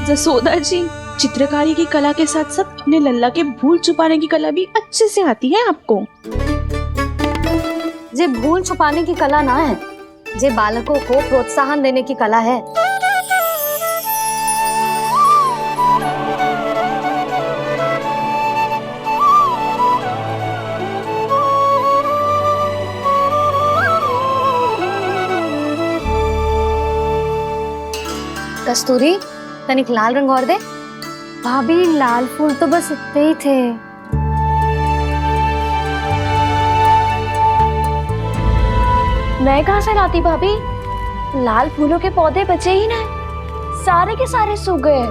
जसोदा जी, चित्रकारी की कला के साथ साथ अपने लल्ला के भूल छुपाने की कला भी अच्छे से आती है आपको। ये भूल छुपाने की कला ना है, ये बालकों को प्रोत्साहन देने की कला है। कस्तूरी, तनिक लाल रंग और दे। भाभी, लाल फूल तो बस इतने ही थे। मैं कहाँ से लाती भाभी? लाल फूलों के पौधे बचे ही ना, सारे के सारे सूख गए।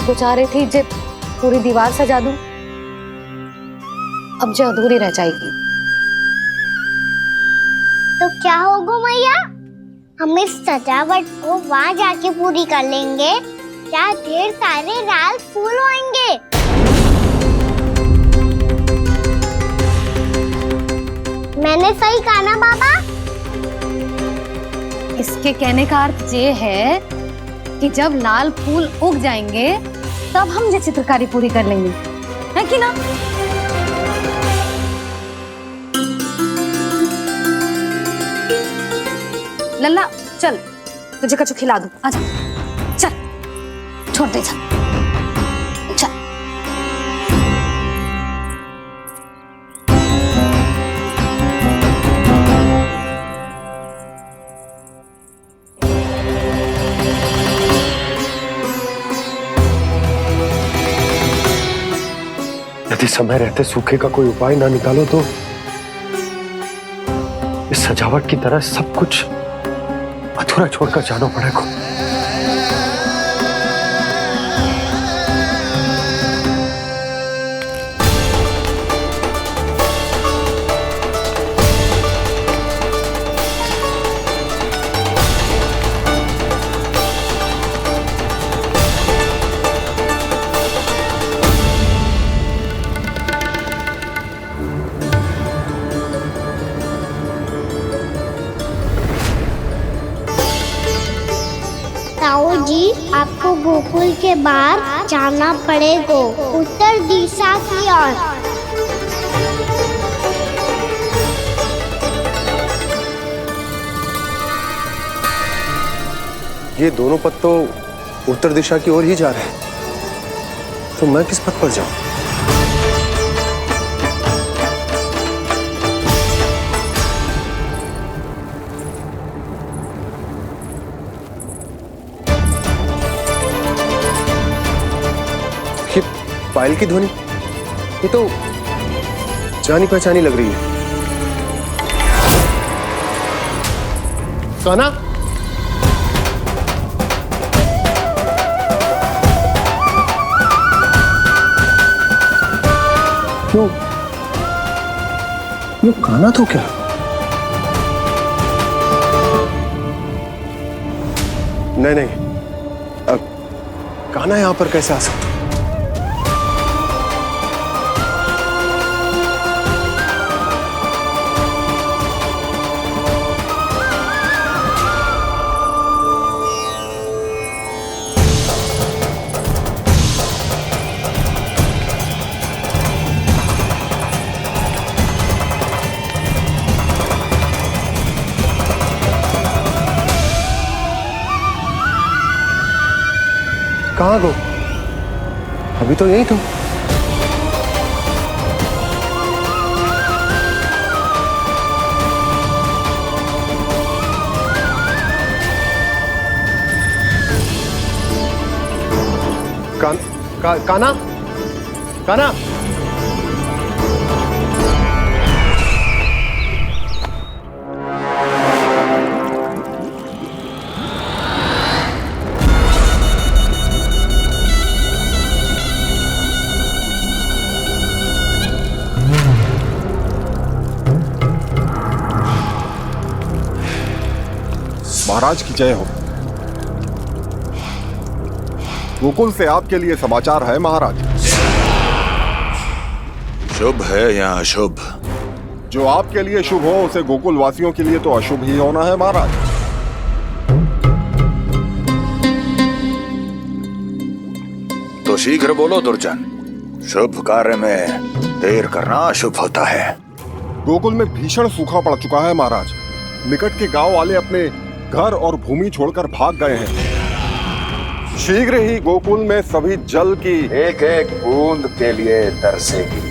मैं तो चाह रही थी जे पूरी दीवार सजा दूं, अब जो अधूरी रह जाएगी। तो क्या होगा मैया, हम इस सजावट को वहाँ जाके पूरी कर लेंगे, जहाँ ढेर सारे लाल फूल होंगे। मैंने सही कहा ना बाबा? इसके कहने का अर्थ ये है कि जब लाल फूल उग जाएंगे तब हम ये चित्रकारी पूरी कर लेंगे, है कि ना? लल्ला चल, तुझे कछु खिला दूं, आजा चल, छोड़ दे चल। यदि समय रहते सूखे का कोई उपाय ना निकालो तो इस सजावट की तरह सब कुछ अधूरा छोड़कर जाना पड़ेगा। ताऊ जी, आपको गोकुल के बाहर जाना पड़ेगा, उत्तर दिशा की ओर। ये दोनों पथ तो उत्तर दिशा की ओर ही जा रहे हैं, तो मैं किस पथ पर जाऊं? ये पायल की ध्वनि, ये तो जानी पहचानी लग रही है। कान्हा, क्यों? ये कान्हा तो क्या? नहीं नहीं, कान्हा यहां पर कैसे आ सकता? कहाँ गो? अभी तो यही तो। कान्हा, कान्हा, महाराज की जय हो। गोकुल से आपके लिए समाचार है महाराज। शुभ है या अशुभ? जो आपके लिए शुभ हो उसे गोकुल वासियों के लिए तो अशुभ ही होना है महाराज। तो शीघ्र बोलो दुर्जन, शुभ कार्य में देर करना अशुभ होता है। गोकुल में भीषण सूखा पड़ चुका है महाराज। निकट के गांव वाले अपने घर और भूमि छोड़कर भाग गए हैं। शीघ्र ही गोकुल में सभी जल की एक एक बूंद के लिए तरसेगी।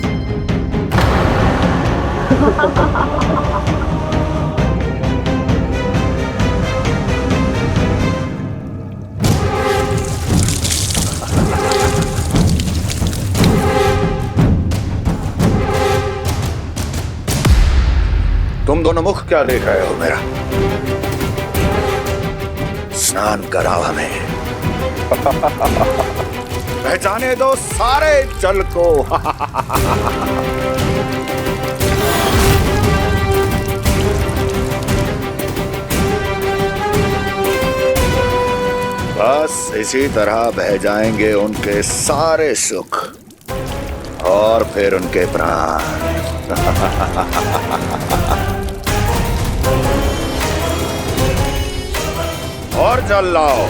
तुम दोनों मुख क्या देख रहे हो मेरा? स्नान कराओ हमें। बह जाने दो सारे जल को। बस इसी तरह बह जाएंगे उनके सारे सुख और फिर उनके प्राण। और जल लाओ।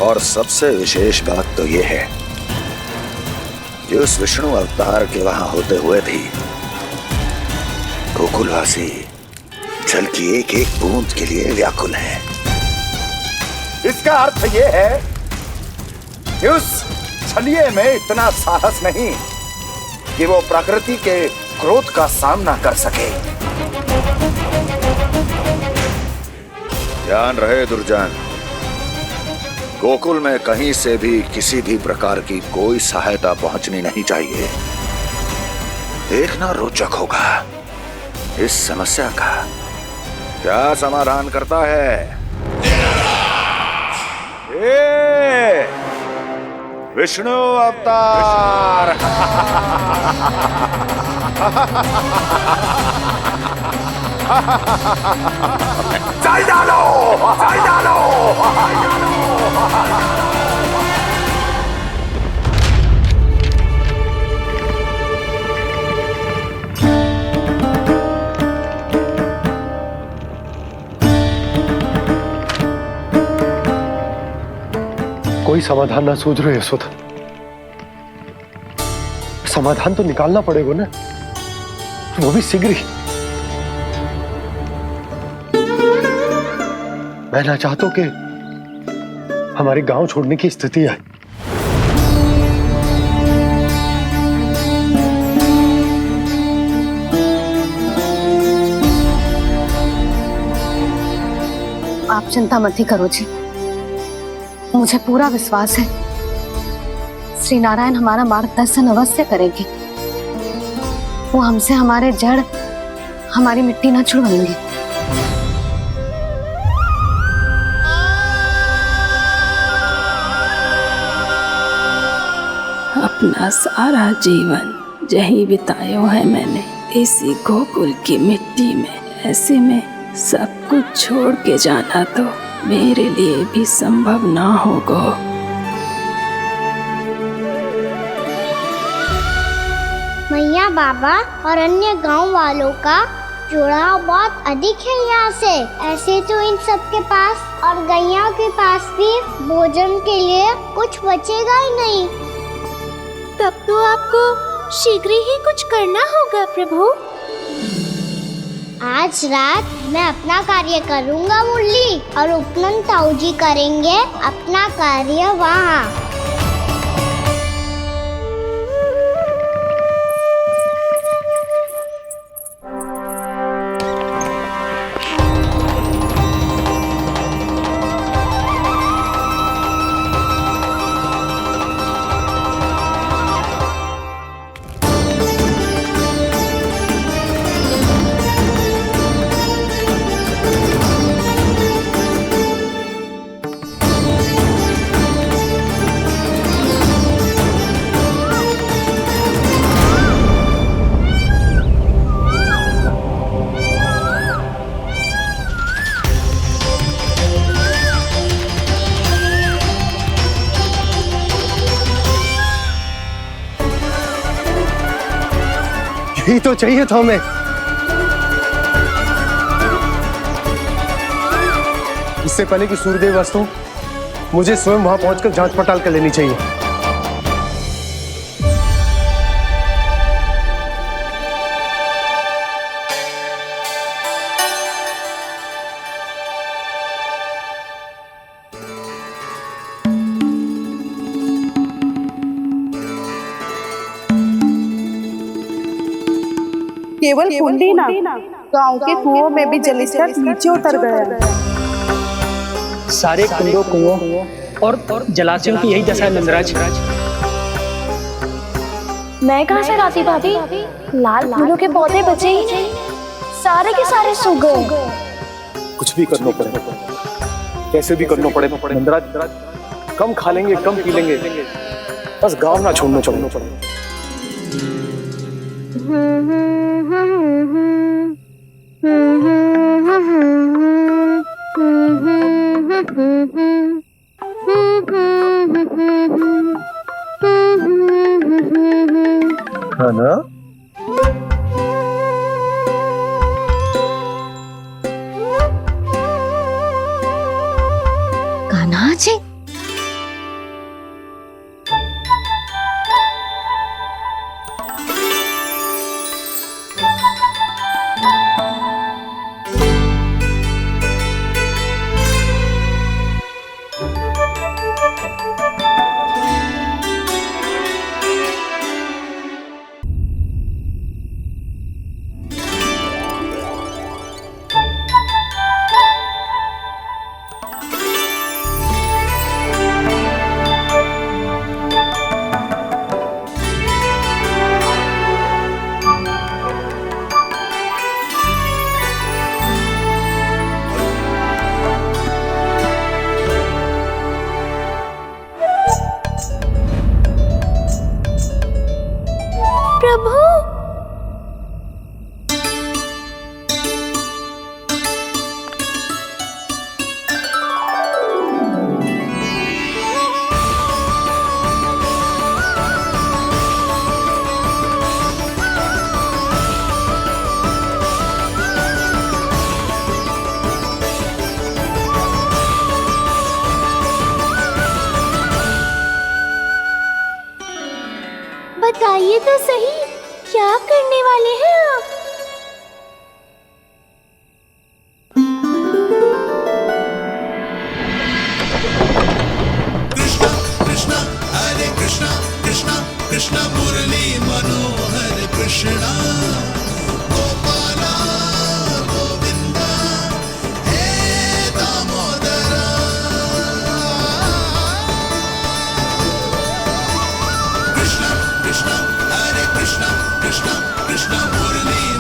और सबसे विशेष बात तो यह है कि उस विष्णु अवतार के वहां होते हुए भी गोकुलवासी जल की एक एक बूंद के लिए व्याकुल है। इसका अर्थ यह है कि उस छलिए में इतना साहस नहीं कि वो प्रकृति के क्रोध का सामना कर सके। ध्यान रहे दुर्जन, गोकुल में कहीं से भी किसी भी प्रकार की कोई सहायता पहुंचनी नहीं चाहिए। देखना रोचक होगा इस समस्या का क्या समाधान करता है। ए, विष्णु अवतार। चल डालो, चल डालो। कोई समाधान ना सूझ रहे यशोदा। समाधान तो निकालना पड़ेगा ना, वो भी शीघ्र ही। मैं ना चाहता हूं कि हमारे गांव छोड़ने की स्थिति आए। आप चिंता मत ही करो जी, मुझे पूरा विश्वास है श्री नारायण हमारा मार्गदर्शन अवश्य करेंगे। वो हमसे हमारे जड़, हमारी मिट्टी न छुड़वाएंगे। अपना सारा जीवन यही बिताया है मैंने, इसी गोकुल की मिट्टी में। ऐसे में सब कुछ छोड़ के जाना तो मेरे लिए भी संभव ना होगा। मैया, बाबा और अन्य गांव वालों का जुड़ाव बहुत अधिक है यहाँ से। ऐसे तो इन सब के पास और गैया के पास भी भोजन के लिए कुछ बचेगा ही नहीं। तब तो आपको शीघ्र ही कुछ करना होगा प्रभु। आज रात मैं अपना कार्य करूँगा मुरली, और उपनंद ताऊ जी करेंगे अपना कार्य वहाँ। यही तो चाहिए था हमें। इससे पहले कि सूर्यदेव अस्त हो, मुझे स्वयं वहां पहुंचकर जांच पड़ताल कर लेनी चाहिए। केवल कुंडी ना, गांव के कुओं में भी जलस्तर नीचे उतर गया। सारे कुंडों, कुओं और जलाशयों की यही दशा है नंदराज। मैं कहाँ से लाती भाभी? लाल फूलों के पौधे बचे ही नहीं। सारे के सारे सो गए। कुछ भी करना पड़ेगा, कैसे भी करना पड़ेगा। नंदराज, कम खा लेंगे, कम पी लेंगे, बस गाँव ना छोड़ना पड़ेगा। है ना? कान्हा जी, प्रभु, बताइए तो सही, क्या करने वाले हैं आप? कृष्णा हरे कृष्णा कृष्णा कृष्णा मुरली मनोहर कृष्णा गोपाला गोविंदा हे दामोदरा कृष्णा कृष्णा हरे कृष्णा कृष्णा कृष्णा मुरली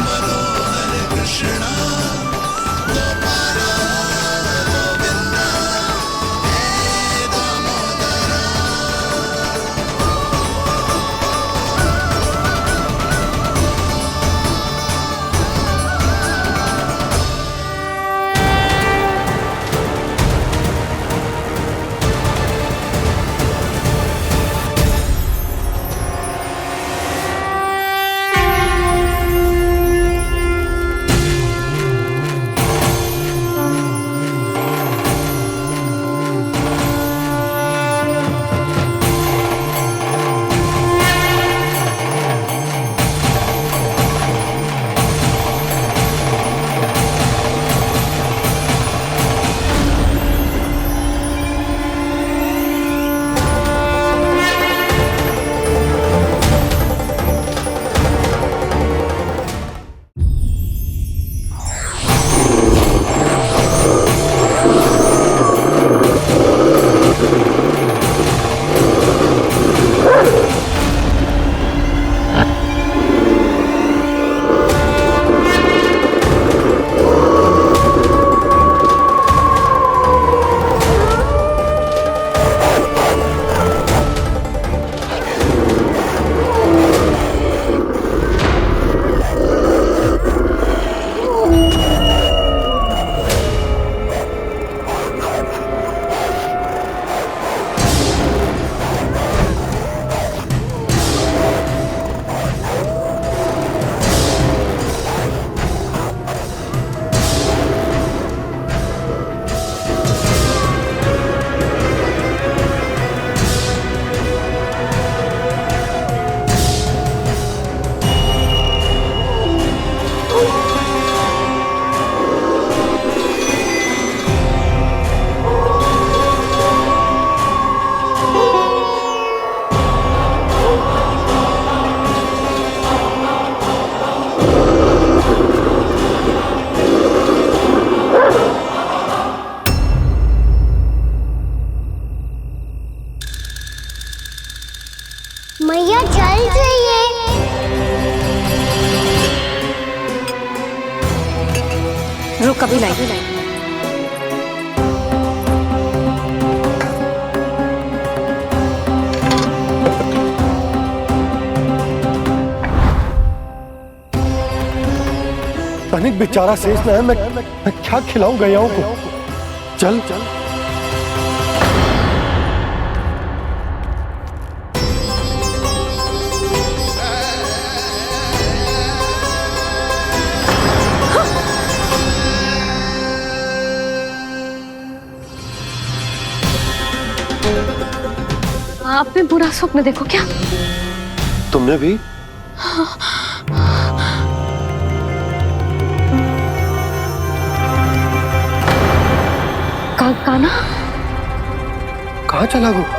कभी नहीं। तनिक बेचारा शेष न है, मैं क्या खिलाऊं गयाओं को। चल चल आपने बुरा स्वप्न देखो क्या? तुमने भी? काना? कहाँ चला गो?